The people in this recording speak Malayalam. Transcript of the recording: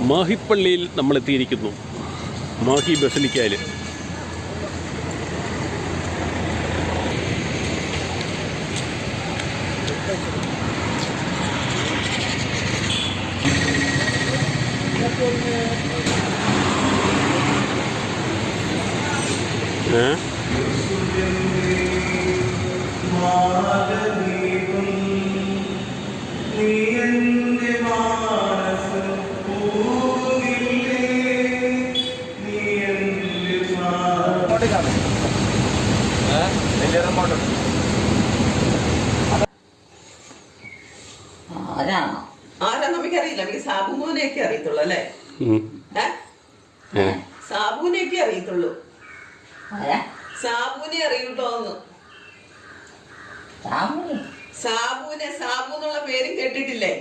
മാഹിപ്പള്ളിയിൽ നമ്മളെത്തിയിരിക്കുന്നു. മാഹി ബസലിക്കയിൽ ആരാ നമുക്കറിയില്ല. എനിക്ക് സാബുമോനെയൊക്കെ അറിയത്തുള്ളൂ അല്ലേ? സാബുവിനെയൊക്കെ അറിയത്തുള്ളൂ. സാബുവിനെ അറിയൂട്ടോന്ന്. സാബു എന്നുള്ള പേര് കേട്ടിട്ടില്ലേ?